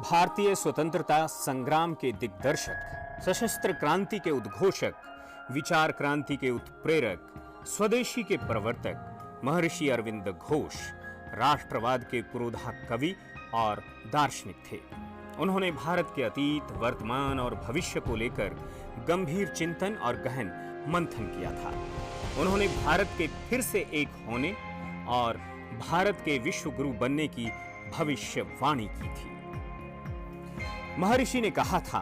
भारतीय स्वतंत्रता संग्राम के दिग्दर्शक, सशस्त्र क्रांति के उद्घोषक, विचार क्रांति के उत्प्रेरक, स्वदेशी के प्रवर्तक महर्षि अरविंद घोष राष्ट्रवाद के पुरोधा कवि और दार्शनिक थे। उन्होंने भारत के अतीत, वर्तमान और भविष्य को लेकर गंभीर चिंतन और गहन मंथन किया था। उन्होंने भारत के फिर से एक होने और भारत के विश्व गुरु बनने की भविष्यवाणी की थी। महर्षि ने कहा था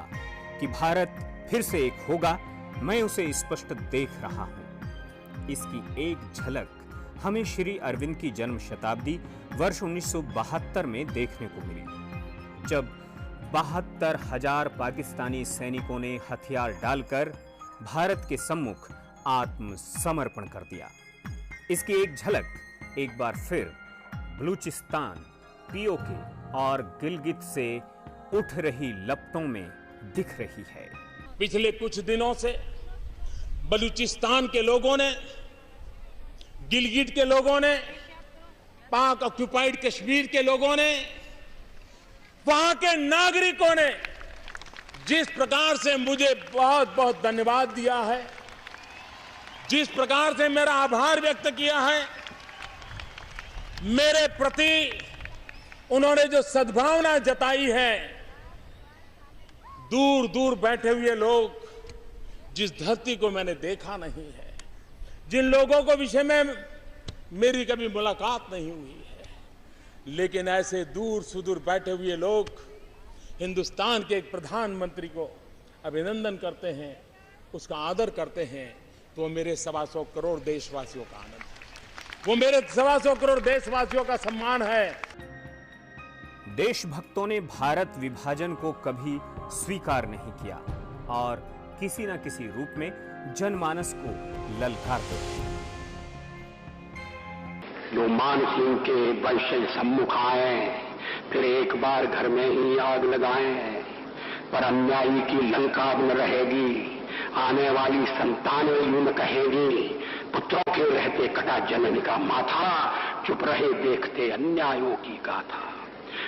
कि भारत फिर से एक होगा, मैं उसे स्पष्ट देख रहा हूं। इसकी एक झलक हमें श्री अरविंद की जन्म शताब्दी वर्ष 1972 में देखने को मिली, जब 72,000 पाकिस्तानी सैनिकों ने हथियार डालकर भारत के सम्मुख आत्मसमर्पण कर दिया। इसकी एक झलक एक बार फिर बलूचिस्तान, पीओके और गिलगित से उठ रही लपटों में दिख रही है। पिछले कुछ दिनों से बलूचिस्तान के लोगों ने, गिलगित के लोगों ने, पाक ऑक्युपाइड कश्मीर के लोगों ने, वहां के नागरिकों ने जिस प्रकार से मुझे बहुत बहुत धन्यवाद दिया है, जिस प्रकार से मेरा आभार व्यक्त किया है, मेरे प्रति उन्होंने जो सद्भावना जताई है, दूर दूर बैठे हुए लोग, जिस धरती को मैंने देखा नहीं है, जिन लोगों को विषय में मेरी कभी मुलाकात नहीं हुई है, लेकिन ऐसे दूर सुदूर बैठे हुए लोग हिंदुस्तान के एक प्रधानमंत्री को अभिनंदन करते हैं, उसका आदर करते हैं, तो वो मेरे 125 करोड़ देशवासियों का आनंद है, वो मेरे 125 करोड़ देशवासियों का सम्मान है। देशभक्तों ने भारत विभाजन को कभी स्वीकार नहीं किया और किसी न किसी रूप में जनमानस को ललकारते थे। जो मानसिंह के वंशज सम्मुख आए, फिर एक बार घर में ही आग लगाएं, पर अन्यायी की लंका अब न रहेगी। आने वाली संतानें यूं न कहेंगी, पुत्रों के रहते कटा जननी का माथा, चुप रहे देखते अन्यायों की गाथा।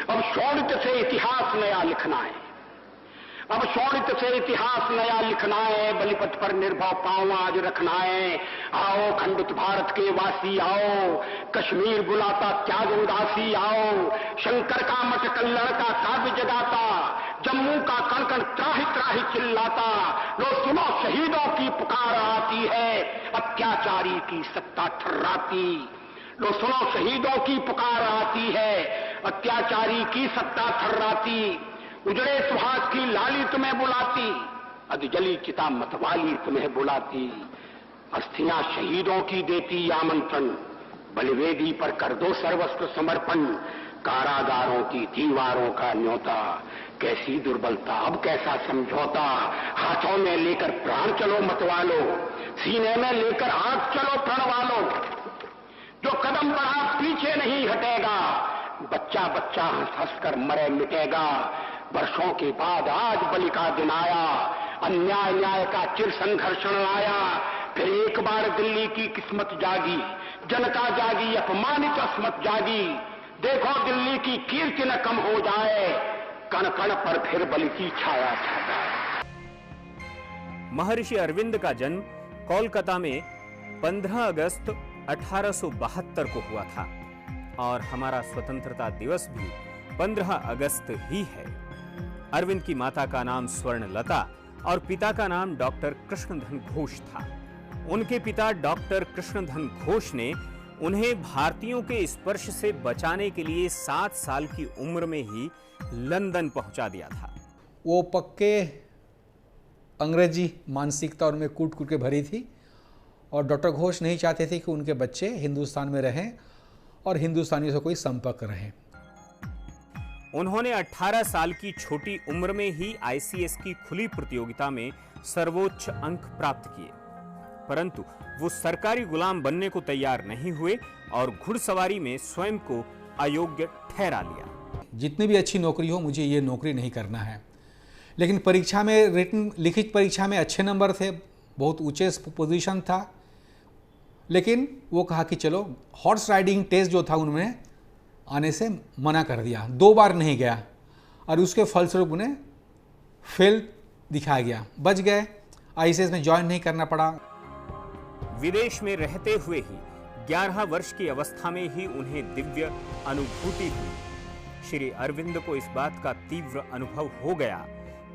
अब शोणित से इतिहास नया लिखना है, अब शोणित से इतिहास नया लिखना है, बलिपथ पर निर्भय पांव आज रखना है। आओ खंडित भारत के वासी आओ, कश्मीर बुलाता त्याग उदासी आओ, शंकर का मठ कल्लड़ का काव्य जगाता, जम्मू का कण कण त्राहि त्राहि चिल्लाता। लो सुनो शहीदों की पुकार आती है, अत्याचारी की सत्ता ठर्राती। लो सुनो शहीदों की पुकार आती है, अत्याचारी की सत्ता ठर्राती। उजड़े सुहास की लाली तुम्हें बुलाती, अधजली चिता मतवाली तुम्हें बुलाती। अस्थियां शहीदों की देती आमंत्रण, बलिवेदी पर कर दो सर्वस्व समर्पण। कारागारों की दीवारों का न्योता, कैसी दुर्बलता अब कैसा समझौता। हाथों में लेकर प्राण चलो मतवालो, सीने में लेकर आग चलो प्रण वालो। जो कदम बढ़ा पीछे नहीं हटेगा, बच्चा बच्चा हंस हंस कर मरे मिटेगा। वर्षों के बाद आज बलि का दिन आया, अन्याय न्याय का चिर संघर्षण आया। फिर एक बार दिल्ली की किस्मत जागी, जनता जागी, अपमानित अस्मत जागी। देखो दिल्ली की कीर्ति न कम हो जाए, कण कण पर फिर बलि की छाया छा जाए। महर्षि अरविंद का जन्म कोलकाता में 15 अगस्त 1872 को हुआ था और हमारा स्वतंत्रता दिवस भी 15 अगस्त ही है। अरविंद की माता का नाम स्वर्णलता और पिता का नाम डॉक्टर कृष्णधन घोष था। उनके पिता डॉक्टर कृष्णधन घोष ने उन्हें भारतीयों के स्पर्श से बचाने के लिए 7 साल की उम्र में ही लंदन पहुंचा दिया था। वो पक्के अंग्रेजी मानसिकता उनमें कूट कूट के भरी थी और डॉक्टर घोष नहीं चाहते थे कि उनके बच्चे हिंदुस्तान में रहें और हिंदुस्तानियों से कोई संपर्क रहे। उन्होंने 18 साल की छोटी उम्र में ही आईसीएस की खुली प्रतियोगिता में सर्वोच्च अंक प्राप्त किए, परंतु वो सरकारी गुलाम बनने को तैयार नहीं हुए और घुड़सवारी में स्वयं को अयोग्य ठहरा लिया। जितनी भी अच्छी नौकरी हो, मुझे ये नौकरी नहीं करना है। लेकिन परीक्षा में, रिटन लिखित परीक्षा में अच्छे नंबर थे, बहुत ऊंचे पोजीशन था, लेकिन वो कहा कि चलो, हॉर्स राइडिंग टेस्ट जो था उनमें आने से मना कर दिया। 2 बार नहीं गया। और उसके फलस्वरूप उन्हें फेल दिखाया गया, बच गए, आईसीएस में ज्वाइन नहीं करना पड़ा। विदेश में रहते हुए ही 11 वर्ष की अवस्था में ही उन्हें दिव्य अनुभूति हुई। श्री अरविंद को इस बात का तीव्र अनुभव हो गया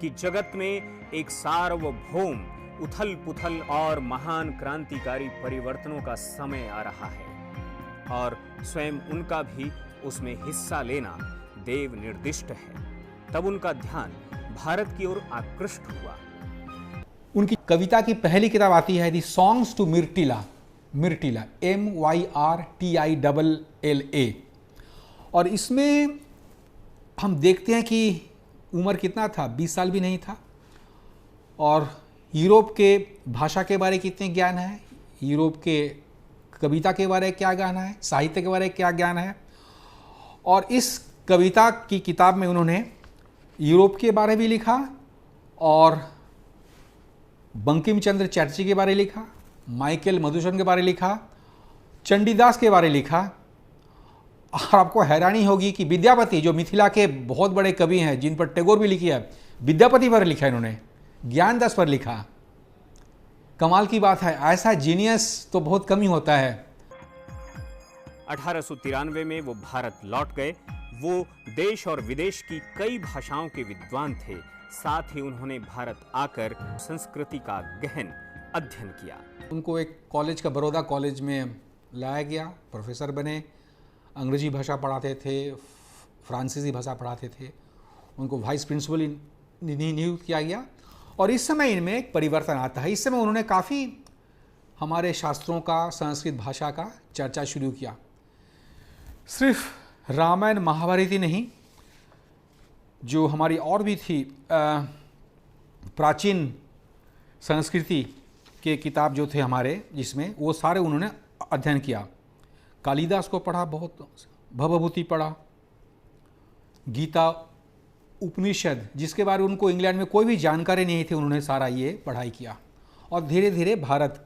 कि जगत में एक सार्वभौम उथल पुथल और महान क्रांतिकारी परिवर्तनों का समय आ रहा है और स्वयं उनका भी उसमें हिस्सा लेना देव निर्दिष्ट है। तब उनका ध्यान भारत की ओर आकृष्ट हुआ। उनकी कविता की पहली किताब आती है दी सॉन्ग्स टू मिर्टिला, मिर्टिला MYRTILLA, और इसमें हम देखते हैं कि उम्र कितना था, 20 साल भी नहीं था, और यूरोप के भाषा के बारे में कितने ज्ञान है, यूरोप के कविता के बारे में क्या ज्ञान है, साहित्य के बारे में क्या ज्ञान है। और इस कविता की किताब में उन्होंने यूरोप के बारे में भी लिखा और बंकिम चंद्र चटर्जी के बारे में लिखा, माइकल मधुसूदन के बारे में लिखा, चंडीदास के बारे में लिखा। और आपको हैरानी होगी कि विद्यापति, जो मिथिला के बहुत बड़े कवि हैं जिन पर टैगोर भी लिखी है, विद्यापति पर लिखा है इन्होंने, ज्ञानदास पर लिखा। कमाल की बात है, ऐसा जीनियस तो बहुत कम ही होता है। 1893 में वो भारत लौट गए। वो देश और विदेश की कई भाषाओं के विद्वान थे। साथ ही उन्होंने भारत आकर संस्कृति का गहन अध्ययन किया। उनको एक कॉलेज का, बड़ौदा कॉलेज में लाया गया, प्रोफेसर बने, अंग्रेजी भाषा पढ़ाते थे, फ्रांसीसी भाषा पढ़ाते थे। उनको वाइस प्रिंसिपल नियुक्त किया गया। और इस समय इनमें एक परिवर्तन आता है। इस समय उन्होंने काफ़ी हमारे शास्त्रों का, संस्कृत भाषा का चर्चा शुरू किया। सिर्फ रामायण महाभारत ही नहीं, जो हमारी और भी थी प्राचीन संस्कृति के किताब जो थे हमारे, जिसमें वो सारे उन्होंने अध्ययन किया। कालिदास को पढ़ा, बहुत भवभूति पढ़ा, गीता, उपनिषद, जिसके बारे में उनको इंग्लैंड में कोई भी जानकारी नहीं थी, उन्होंने सारा ये पढ़ाई किया। और धीरे धीरे भारत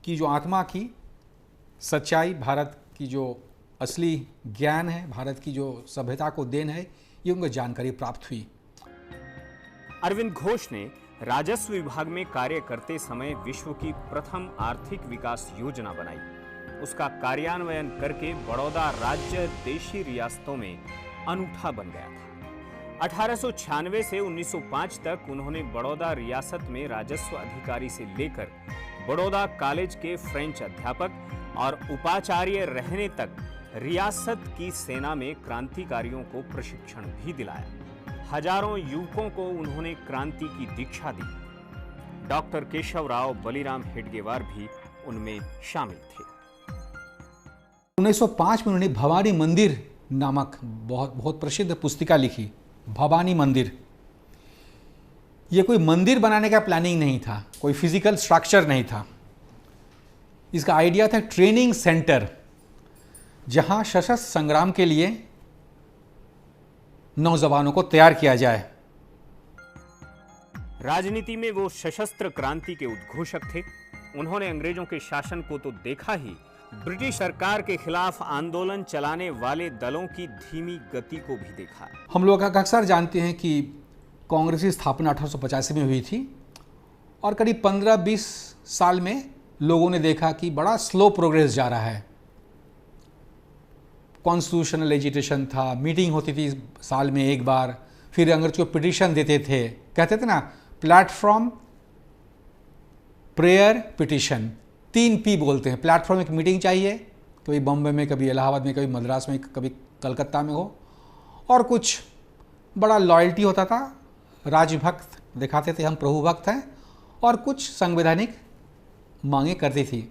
की जो आत्मा की सच्चाई, भारत की जो असली ज्ञान है, भारत की जो सभ्यता को देन है, ये उनको जानकारी प्राप्त हुई। अरविंद घोष ने राजस्व विभाग में कार्य करते समय विश्व की प्रथम आर्थिक विकास योजना बनाई। उसका कार्यान्वयन करके बड़ौदा राज्य देशी रियासतों में अनूठा बन गया था। 1896 से 1905 तक उन्होंने बड़ौदा रियासत में राजस्व अधिकारी से लेकर बड़ौदा कॉलेज के फ्रेंच अध्यापक और उपाचार्य रहने तक रियासत की सेना में क्रांतिकारियों को प्रशिक्षण भी दिलाया। हजारों युवकों को उन्होंने क्रांति की दीक्षा दी। डॉक्टर केशवराव बलिराम हेडगेवार भी उनमें शामिल थे। 1905 में उन्होंने भवानी मंदिर नामक बहुत प्रसिद्ध पुस्तिका लिखी। भवानी मंदिर, ये कोई मंदिर बनाने का प्लानिंग नहीं था, कोई फिजिकल स्ट्रक्चर नहीं था। इसका आइडिया था ट्रेनिंग सेंटर, जहां सशस्त्र संग्राम के लिए नौजवानों को तैयार किया जाए। राजनीति में वो सशस्त्र क्रांति के उद्घोषक थे। उन्होंने अंग्रेजों के शासन को तो देखा ही, ब्रिटिश सरकार के खिलाफ आंदोलन चलाने वाले दलों की धीमी गति को भी देखा। हम लोग अक्सर जानते हैं कि कांग्रेस की स्थापना 1885 में हुई थी और करीब 15-20 साल में लोगों ने देखा कि बड़ा स्लो प्रोग्रेस जा रहा है। कॉन्स्टिट्यूशनल एजिटेशन था, मीटिंग होती थी साल में एक बार, फिर अंग्रेज को पिटीशन देते थे, कहते थे ना प्लेटफॉर्म, प्रेयर, पिटीशन, 3 P बोलते हैं। प्लेटफॉर्म एक मीटिंग चाहिए, कभी बॉम्बे में, कभी इलाहाबाद में, कभी मद्रास में, कभी कलकत्ता में हो, और कुछ बड़ा लॉयल्टी होता था, राजभक्त दिखाते थे हम प्रभु भक्त हैं, और कुछ संवैधानिक मांगे करती थी।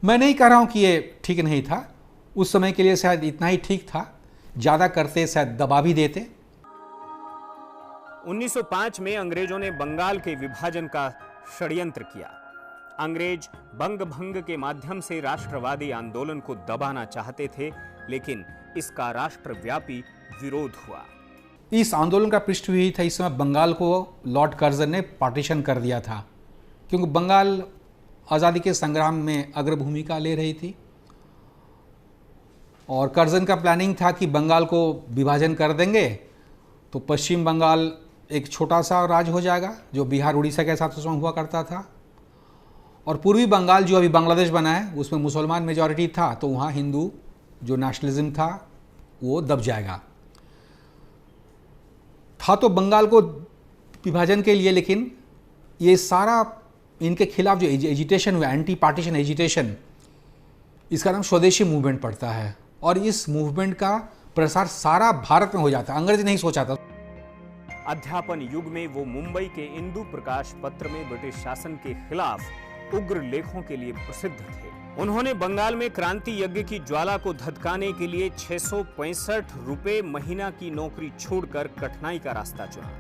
मैं नहीं कह रहा हूँ कि ये ठीक नहीं था, उस समय के लिए शायद इतना ही ठीक था, ज़्यादा करते शायद दबा भी देते। 1905 में अंग्रेजों ने बंगाल के विभाजन का षड्यंत्र किया। अंग्रेज बंग भंग के माध्यम से राष्ट्रवादी आंदोलन को दबाना चाहते थे, लेकिन इसका राष्ट्रव्यापी विरोध हुआ। इस आंदोलन का पृष्ठभूमि था, इस समय बंगाल को लॉर्ड कर्जन ने पार्टीशन कर दिया था, क्योंकि बंगाल आज़ादी के संग्राम में अग्र भूमिका ले रही थी और कर्जन का प्लानिंग था कि बंगाल को विभाजन कर देंगे तो पश्चिम बंगाल एक छोटा सा राज्य हो जाएगा जो बिहार उड़ीसा के साथ उसमें हुआ करता था, और पूर्वी बंगाल जो अभी बांग्लादेश बना है उसमें मुसलमान मेजॉरिटी था, तो वहाँ हिंदू जो नेशनलिज्म था वो दब जाएगा। था तो बंगाल को विभाजन के लिए, लेकिन ये सारा इनके खिलाफ जो एजिटेशन हुआ, एंटी पार्टीशन एजिटेशन, इसका नाम स्वदेशी मूवमेंट पड़ता है, और इस मूवमेंट का प्रसार सारा भारत में हो जाता है। अंग्रेज नहीं सोचा था। अध्यापन युग में वो मुंबई के इंदु प्रकाश पत्र में ब्रिटिश शासन के खिलाफ उग्र लेखों के लिए प्रसिद्ध थे। उन्होंने बंगाल में क्रांति यज्ञ की ज्वाला को धधकाने के लिए 665 रुपए महीना की नौकरी छोड़कर कठिनाई का रास्ता चुना।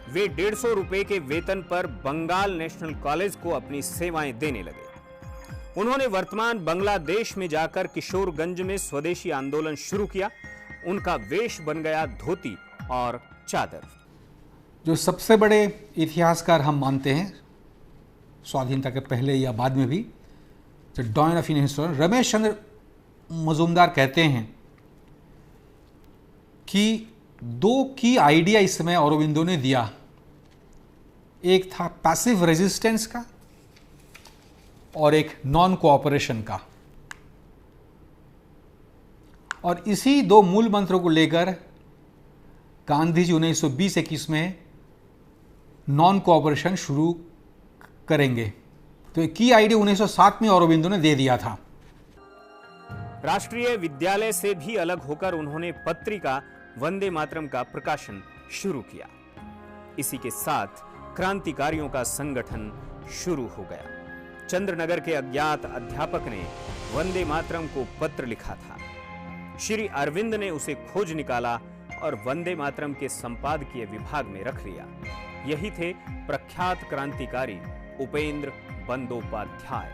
वे 150 रुपए के वेतन पर बंगाल नेशनल कॉलेज को अपनी सेवाएं देने लगे। उन्होंने वर्तमान बांग्लादेश में जाकर किशोरगंज में स्वदेशी आंदोलन शुरू किया। उनका वेश बन गया धोती और चादर। जो सबसे बड़े इतिहासकार हम मानते हैं स्वाधीनता के पहले या बाद में भी, the dawn of Indian history, Ramesh Chandra Majumdar कहते हैं कि 2 की आइडिया इस समय औरोबिंदो ने दिया। एक था पैसिव रेजिस्टेंस का और एक नॉन कोऑपरेशन का, और इसी 2 मूल मंत्रों को लेकर गांधी जी 1920-21 में नॉन कोऑपरेशन शुरू करेंगे। तो एक की आइडिया 1907 में औरोबिंदो ने दे दिया था। राष्ट्रीय विद्यालय से भी अलग होकर उन्होंने पत्रिका वंदे मातरम का प्रकाशन शुरू किया। इसी के साथ क्रांतिकारियों का संगठन शुरू हो गया। चंद्रनगर के अज्ञात अध्यापक ने वंदे मातरम को पत्र लिखा था। श्री अरविंद ने उसे खोज निकाला और वंदे मातरम के संपादकीय विभाग में रख लिया। यही थे प्रख्यात क्रांतिकारी उपेंद्र बंदोपाध्याय।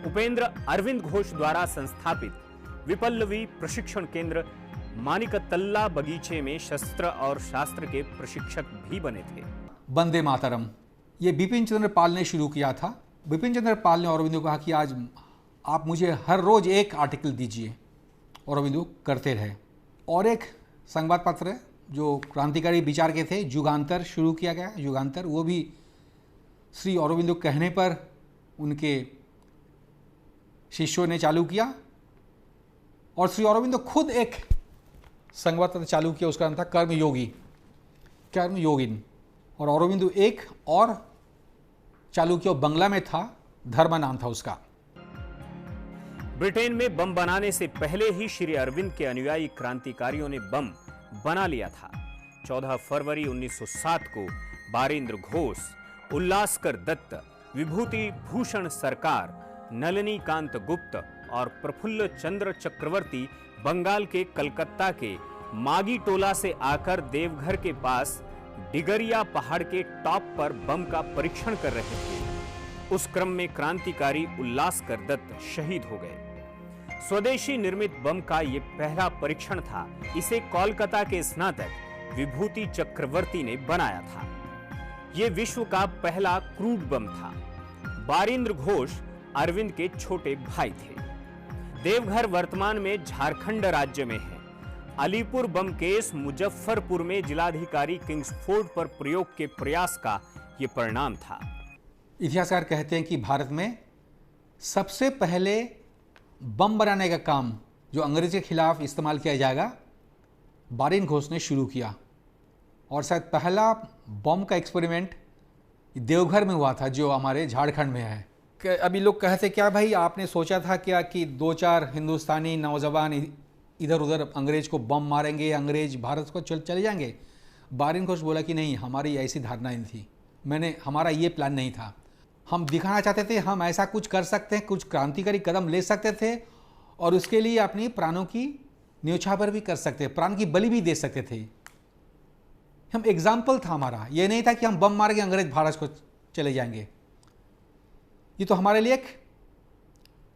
उपेंद्र अरविंद घोष द्वारा संस्थापित विपल्लवी प्रशिक्षण केंद्र मानिकतल्ला बगीचे में शस्त्र और शास्त्र के प्रशिक्षक भी बने थे। वंदे मातरम ये बिपिन चंद्र पाल ने शुरू किया था। बिपिन चंद्र पाल ने औरोबिंदो को कहा कि आज आप मुझे हर रोज एक आर्टिकल दीजिए। औरोबिंदो करते रहे। और एक संवाद पत्र जो क्रांतिकारी विचार के थे, युगांतर शुरू किया गया। युगांतर वो भी श्री औरोबिंदो कहने पर उनके शिष्यों ने चालू किया, और श्री औरोबिंदो खुद एक संवाद पत्र चालू किया, उसका नाम था कर्मयोगी, कर्मयोगिन। और औरोबिंदो एक और चालू किया, बंगला में था, धर्म नाम था उसका। ब्रिटेन में बम बनाने से पहले ही श्री अरविंद के अनुयायी क्रांतिकारियों ने बम बना लिया था। 14 फरवरी 1907 को बारेंद्र घोष, उल्लासकर दत्त, विभूति भूषण सरकार, नलिनी कांत गुप्त और प्रफुल्ल चंद्र चक्रवर्ती बंगाल के कलकत्ता के मागी टोला से आकर देवघर के पास डिगरिया पहाड़ के टॉप पर बम का परीक्षण कर रहे थे। उस क्रम में क्रांतिकारी उल्लासकर दत्त शहीद हो गए। स्वदेशी निर्मित बम का यह पहला परीक्षण था। इसे कोलकाता के स्नातक विभूति चक्रवर्ती ने बनाया था। यह विश्व का पहला क्रूड बम था। बारेंद्र घोष अरविंद के छोटे भाई थे। देवघर वर्तमान में झारखंड राज्य में है। अलीपुर बम केस मुजफ्फरपुर में जिलाधिकारी किंग्सफोर्ड पर प्रयोग के प्रयास का यह परिणाम था। इतिहासकार कहते हैं कि भारत में सबसे पहले बम बनाने का काम जो अंग्रेज के खिलाफ इस्तेमाल किया जाएगा, बारेंद्र घोष ने शुरू किया। और शायद पहला बम का एक्सपेरिमेंट देवघर में हुआ था, जो हमारे झारखंड में है। अभी लोग कहते क्या भाई आपने सोचा था क्या कि 2-4 हिंदुस्तानी नौजवान इधर उधर अंग्रेज को बम मारेंगे, अंग्रेज भारत को चले जाएंगे? बारेंद्र घोष बोला कि नहीं, हमारी ऐसी धारणा नहीं थी, हमारा ये प्लान नहीं था। हम दिखाना चाहते थे हम ऐसा कुछ कर सकते हैं, कुछ क्रांतिकारी कदम ले सकते थे, और उसके लिए अपनी प्राणों की न्योछावर भी कर सकते, प्राण की बलि भी दे सकते थे। हम एग्जाम्पल था हमारा, ये नहीं था कि हम बम मार के अंग्रेज भारत को चले जाएंगे। ये तो हमारे लिए एक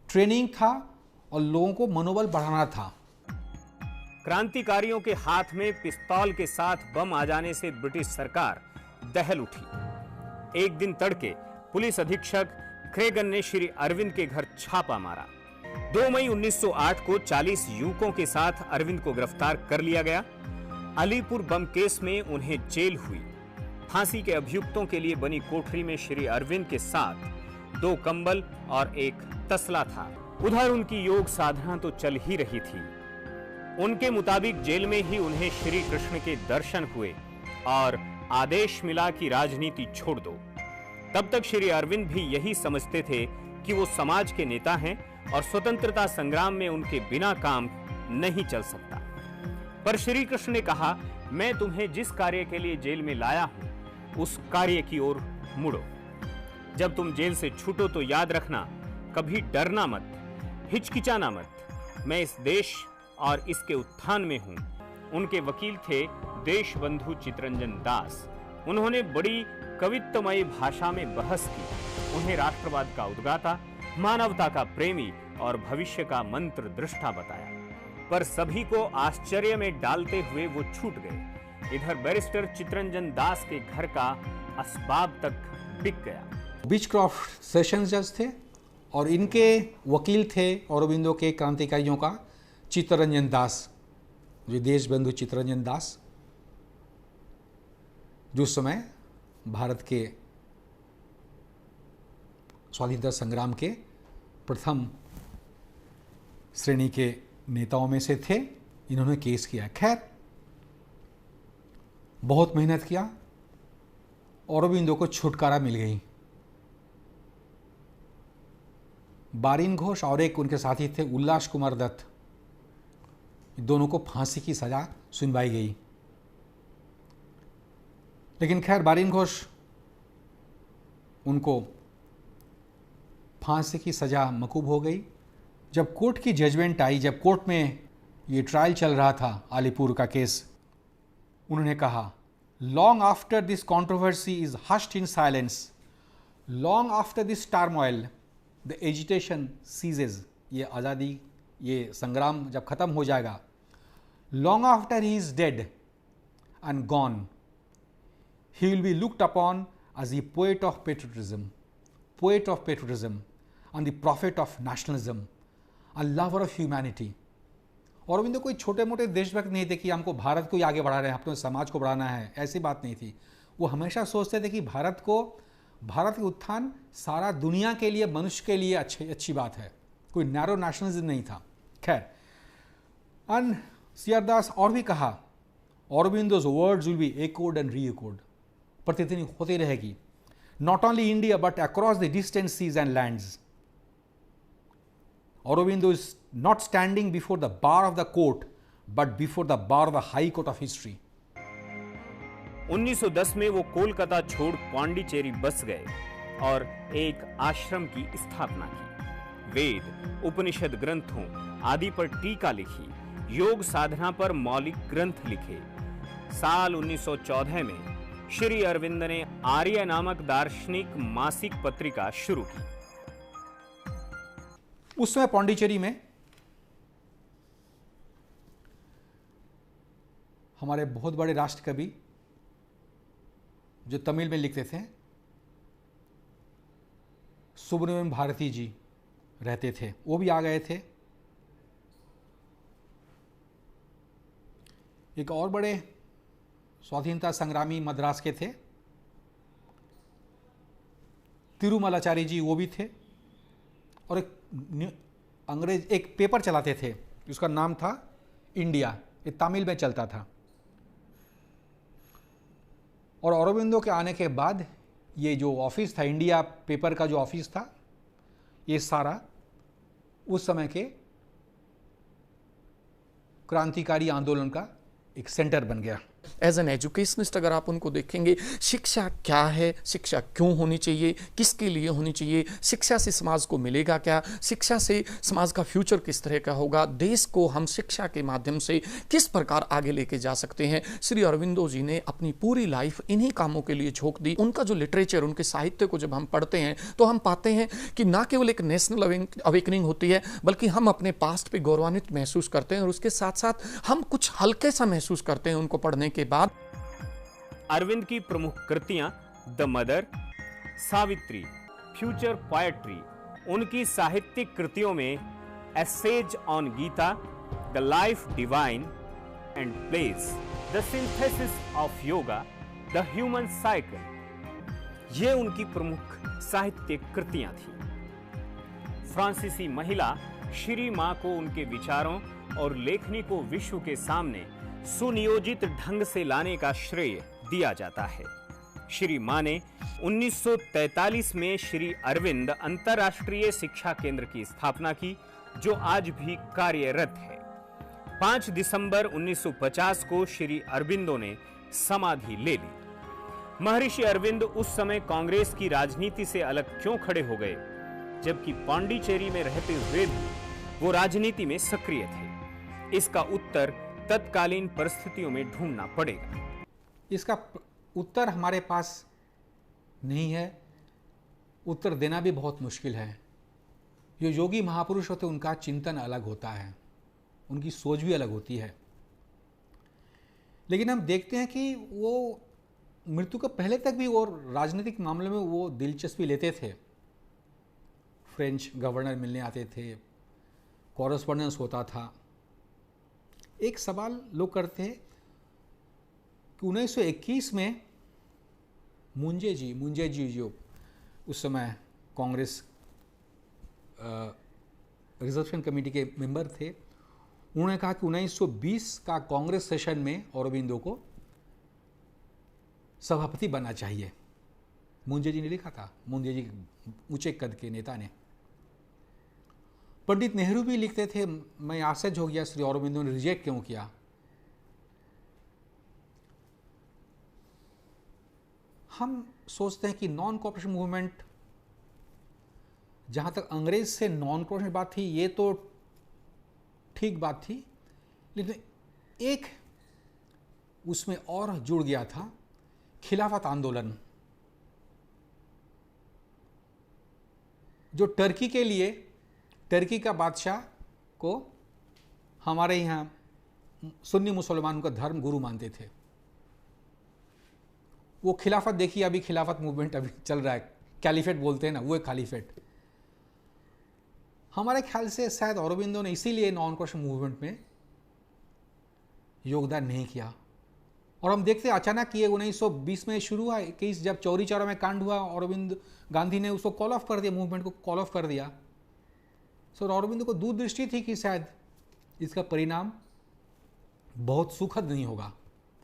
ट्रेनिंग था और लोगों को मनोबल बढ़ाना था। क्रांतिकारियों के हाथ में पिस्तौल के साथ बम आ जाने से ब्रिटिश सरकार दहल उठी। एक दिन तड़के पुलिस अधीक्षक क्रेगन ने श्री अरविंद के घर छापा मारा। 2 मई 1908 को 40 युवकों के साथ अरविंद को गिरफ्तार कर लिया गया। अलीपुर बम केस में उन्हें जेल हुई। फांसी के अभियुक्तों के लिए बनी कोठरी में श्री अरविंद के साथ 2 कंबल और एक तसला था। उधर उनकी योग साधना तो चल ही रही थी। उनके मुताबिक जेल में ही उन्हें श्री कृष्ण के दर्शन हुए और आदेश मिला कि राजनीति छोड़ दो। तब तक श्री अरविंद भी यही समझते थे कि वो समाज के नेता हैं और स्वतंत्रता संग्राम में उनके बिना काम नहीं चल सकता। पर श्री कृष्ण ने कहा, मैं तुम्हें जिस कार्य के लिए जेल में लाया हूं उस कार्य की ओर मुड़ो। जब तुम जेल से छूटो तो याद रखना, कभी डरना मत, हिचकिचाना मत। मैं इस देश और इसके उत्थान में हूं। उनके वकील थे देशबंधु चितरंजन दास। उन्होंने बड़ी कवित्वमयी भाषा में बहस की। उन्हें राष्ट्रवाद का उद्गाता, मानवता का प्रेमी और भविष्य का मंत्र दृष्टा बताया। पर सभी को आश्चर्य में डालते हुए वो छूट गए। इधर बैरिस्टर चितरंजन दास के घर का असबाब तक बिक गया। बीचक्रॉफ्ट सेशंस जज थे और इनके वकील थे औरबिंदो के क्रांतिकारियों का चितरंजन दास, जो देशबंधु चितरंजन दास, जो उस समय भारत के स्वाधीनता संग्राम के प्रथम श्रेणी के नेताओं में से थे। इन्होंने केस किया। खैर, बहुत मेहनत किया, औरबिंदो को छुटकारा मिल गई। बारिन घोष और एक उनके साथी थे उल्लास कुमार दत्त, दोनों को फांसी की सजा सुनवाई गई। लेकिन खैर, बारिन घोष उनको फांसी की सजा मकूब हो गई। जब कोर्ट की जजमेंट आई, जब कोर्ट में ये ट्रायल चल रहा था अलीपुर का केस, उन्होंने कहा, long after this controversy is hushed in silence, long after this turmoil the agitation सीजेज। ये आज़ादी, ये संग्राम जब खत्म हो जाएगा, long after he is dead and gone, he will be looked upon as the poet of patriotism and the prophet of nationalism and lover of humanity। Aurobindo कोई छोटे मोटे देशभक्त नहीं थे कि हमको भारत को ही आगे बढ़ा रहे हैं, अपने समाज को बढ़ाना है, ऐसी बात नहीं थी। वो हमेशा सोचते थे कि भारत के उत्थान सारा दुनिया के लिए, मनुष्य के लिए अच्छी बात है। कोई नैरो नेशनलिज्म नहीं था। खैर, एंड सियरदास और भी कहा, Aurobindo's words will be echoed and re-echoed, प्रतिध्वनि होती रहेगी, not only India but across the distant seas and lands. Aurobindo is not standing before the bar of the court, but before the bar of the high court of history। 1910 में वो कोलकाता छोड़ पांडिचेरी बस गए और एक आश्रम की स्थापना की। वेद, उपनिषद ग्रंथों आदि पर टीका लिखी, योग साधना पर मौलिक ग्रंथ लिखे। साल 1914 में श्री अरविंद ने आर्य नामक दार्शनिक मासिक पत्रिका शुरू की। उस समय पांडिचेरी में हमारे बहुत बड़े राष्ट्र कवि जो तमिल में लिखते थे, सुब्रमण्यम भारती जी रहते थे। वो भी आ गए थे। एक और बड़े स्वाधीनता संग्रामी मद्रास के थे, तिरुमलाचारी जी, वो भी थे। और एक अंग्रेज एक पेपर चलाते थे, उसका नाम था इंडिया, ये तमिल में चलता था। और औरबिंदो के आने के बाद ये जो ऑफिस था, इंडिया पेपर का जो ऑफिस था, ये सारा उस समय के क्रांतिकारी आंदोलन का एक सेंटर बन गया। एज एन एजुकेशनिस्ट अगर आप उनको देखेंगे, शिक्षा क्या है, शिक्षा क्यों होनी चाहिए, किसके लिए होनी चाहिए, शिक्षा से समाज को मिलेगा क्या, शिक्षा से समाज का फ्यूचर किस तरह का होगा, देश को हम शिक्षा के माध्यम से किस प्रकार आगे लेके जा सकते हैं, श्री अरविंदो जी ने अपनी पूरी लाइफ इन्हीं कामों के लिए झोंक दी। उनका जो लिटरेचर, उनके साहित्य को जब हम पढ़ते हैं तो हम पाते हैं कि ना केवल एक नेशनल अवेकनिंग होती है, बल्कि हम अपने पास्ट पे गौरवान्वित महसूस करते हैं और उसके साथ साथ हम कुछ हल्के सा महसूस करते हैं उनको पढ़ने के बाद। अरविंद की प्रमुख कृतियां the mother, Savitri, future poetry, उनकी साहित्यिक कृतियों में essays on Gita, the life divine and place, the synthesis of yoga, the human cycle, ये उनकी प्रमुख साहित्यिक कृतियां थी। फ्रांसीसी महिला श्री मां को उनके विचारों और लेखनी को विश्व के सामने सुनियोजित ढंग से लाने का श्रेय दिया जाता है। श्री मां ने 1943 में श्री अरविंद अंतर्राष्ट्रीय शिक्षा केंद्र की स्थापना की, जो आज भी कार्यरत है। 5 दिसंबर 1950 को श्री अरविंदो ने समाधि ले ली। महर्षि अरविंद उस समय कांग्रेस की राजनीति से अलग क्यों खड़े हो गए, जबकि पांडिचेरी में रहते हुए भी वो राजनीति में सक्रिय थे? इसका उत्तर तत्कालीन परिस्थितियों में ढूंढना पड़ेगा। इसका उत्तर हमारे पास नहीं है, उत्तर देना भी बहुत मुश्किल है। जो योगी महापुरुष होते उनका चिंतन अलग होता है, उनकी सोच भी अलग होती है। लेकिन हम देखते हैं कि वो मृत्यु के पहले तक भी वो राजनीतिक मामले में वो दिलचस्पी लेते थे। फ्रेंच गवर्नर मिलने आते थे, कॉरेस्पॉन्डेंस होता था। एक सवाल लोग करते हैं कि 1921 में मुंजे जी जो उस समय कांग्रेस रिजर्वेशन कमेटी के मेंबर थे, उन्होंने कहा कि 1920 का कांग्रेस सेशन में अरबिंदो को सभापति बनना चाहिए। मुंजे जी ने लिखा था, मुंजे जी ऊंचे कद के नेता ने। पंडित नेहरू भी लिखते थे, मैं आश्चर्य हो गया श्री अरबिंदो ने रिजेक्ट क्यों किया। हम सोचते हैं कि नॉन कॉपरेशन मूवमेंट, जहाँ तक अंग्रेज से नॉन कॉपरेशन बात थी, ये तो ठीक बात थी, लेकिन एक उसमें और जुड़ गया था, खिलाफत आंदोलन, जो टर्की के लिए, टर्की का बादशाह को हमारे यहाँ सुन्नी मुसलमान का धर्म गुरु मानते थे। वो खिलाफत देखिए, अभी खिलाफत मूवमेंट अभी चल रहा है, कैलिफेट बोलते हैं ना, वो एक खालीफेट। हमारे ख्याल से शायद अरबिंदो ने इसीलिए नॉन कॉपरेशन मूवमेंट में योगदान नहीं किया। और हम देखते हैं अचानक ये 1920 में शुरू हुआ, 21 जब चौरी चौरा में कांड हुआ, अरविंद गांधी ने उसको कॉल ऑफ कर दिया, मूवमेंट को कॉल ऑफ कर दिया। सो अरबिंदो को दूरदृष्टि थी कि शायद इसका परिणाम बहुत सुखद नहीं होगा।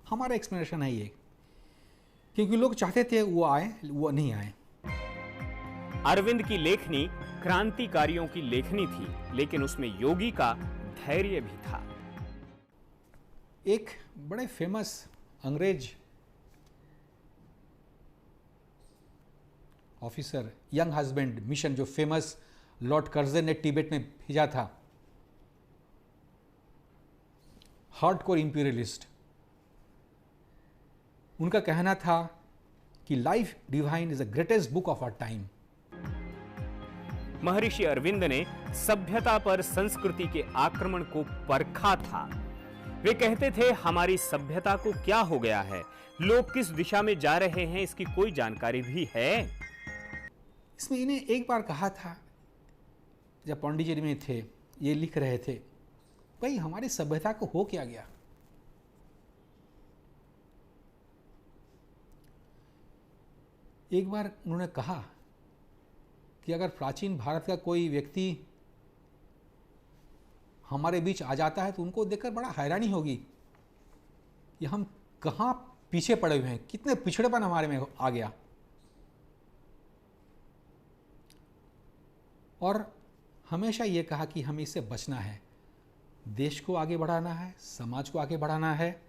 हमारा एक्सप्लेनेशन है ये, क्योंकि लोग चाहते थे वो आए, वो नहीं आए। अरविंद की लेखनी क्रांतिकारियों की लेखनी थी, लेकिन उसमें योगी का धैर्य भी था। एक बड़े फेमस अंग्रेज ऑफिसर, यंग हस्बैंड मिशन, जो फेमस लॉर्ड कर्जन ने तिब्बत में भेजा था, हार्डकोर इंपीरियलिस्ट, उनका कहना था कि life divine is the greatest book of our time. Maharshi Arvind ने सभ्यता पर संस्कृति के आक्रमण को परखा था। वे कहते थे, हमारी सभ्यता को क्या हो गया है, लोग किस दिशा में जा रहे हैं, इसकी कोई जानकारी भी है? इसमें इन्हें एक बार कहा था, जब पांडिचेरी में थे, ये लिख रहे थे, भाई हमारी सभ्यता को हो क्या गया। एक बार उन्होंने कहा कि अगर प्राचीन भारत का कोई व्यक्ति हमारे बीच आ जाता है तो उनको देखकर बड़ा हैरानी होगी कि हम कहाँ पीछे पड़े हुए हैं, कितने पिछड़ेपन हमारे में आ गया। और हमेशा ये कहा कि हमें इससे बचना है, देश को आगे बढ़ाना है, समाज को आगे बढ़ाना है।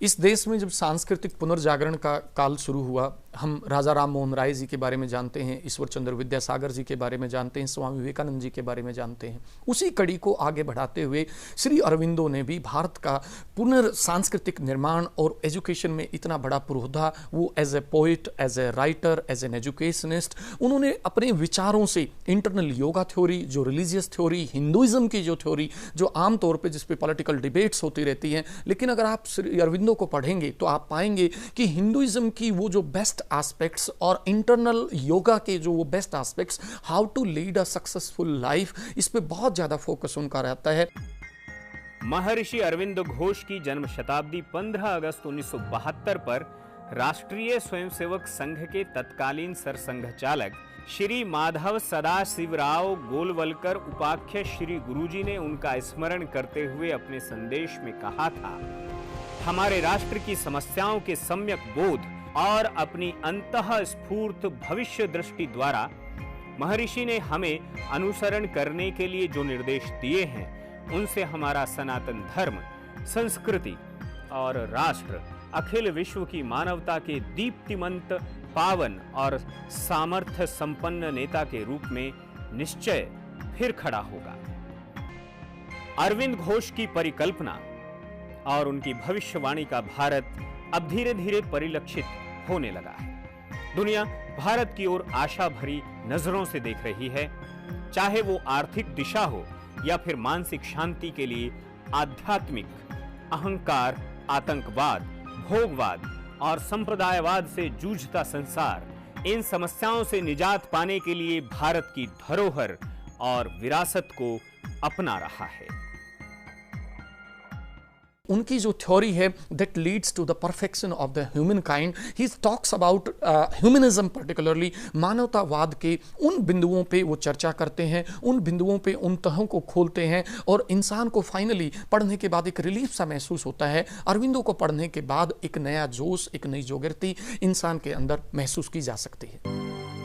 इस देश में जब सांस्कृतिक पुनर्जागरण का काल शुरू हुआ, हम राजा राम मोहन राय जी के बारे में जानते हैं, ईश्वर चंद्र विद्यासागर जी के बारे में जानते हैं, स्वामी विवेकानंद जी के बारे में जानते हैं। उसी कड़ी को आगे बढ़ाते हुए श्री अरविंदो ने भी भारत का पुनर्सांस्कृतिक निर्माण और एजुकेशन में इतना बड़ा पुरोधा, वो as a poet, as a writer, as an educationist, उन्होंने अपने विचारों से इंटरनल योगा थ्योरी, जो रिलीजियस थ्योरी, हिंदुइज्म की जो थ्योरी, जो आमतौर पर जिस पे पॉलिटिकल डिबेट्स होती रहती हैं, लेकिन अगर आप श्री अरविंदो को पढ़ेंगे तो आप पाएंगे कि हिंदुइज्म की वो जो बेस्ट एस्पेक्ट्स और इंटरनल योगा के जो वो best aspects, how to lead a successful life, इस पे बहुत ज्यादा फोकस उनका रहता है। महर्षि अरविंद घोष की जन्म शताब्दी 15 अगस्त 1972 पर राष्ट्रीय स्वयंसेवक संघ के तत्कालीन सरसंघ चालक श्री माधव सदाशिवराव गोलवलकर उपाख्य श्री गुरुजी ने उनका स्मरण करते हुए अपने संदेश में कहा था, हमारे राष्ट्र की समस्याओं के सम्यक बोध और अपनी अंतःस्फूर्त भविष्य दृष्टि द्वारा महर्षि ने हमें अनुसरण करने के लिए जो निर्देश दिए हैं, उनसे हमारा सनातन धर्म, संस्कृति और राष्ट्र अखिल विश्व की मानवता के दीप्तिमंत, पावन और सामर्थ्य संपन्न नेता के रूप में निश्चय फिर खड़ा होगा। अरविंद घोष की परिकल्पना और उनकी भविष्यवाणी का भारत अब धीरे धीरे परिलक्षित होने लगा है। दुनिया भारत की ओर आशा भरी नजरों से देख रही है, चाहे वो आर्थिक दिशा हो या फिर मानसिक शांति के लिए आध्यात्मिक, अहंकार, आतंकवाद, भोगवाद और संप्रदायवाद से जूझता संसार इन समस्याओं से निजात पाने के लिए भारत की धरोहर और विरासत को अपना रहा है। उनकी जो थ्योरी है that leads to the perfection of the human kind, he talks about humanism, particularly मानवतावाद के उन बिंदुओं पे वो चर्चा करते हैं, उन बिंदुओं पे उन तहों को खोलते हैं और इंसान को फाइनली पढ़ने के बाद एक रिलीफ सा महसूस होता है। अरविंदो को पढ़ने के बाद एक नया जोश, एक नई जोगर्ती इंसान के अंदर महसूस की जा सकती है।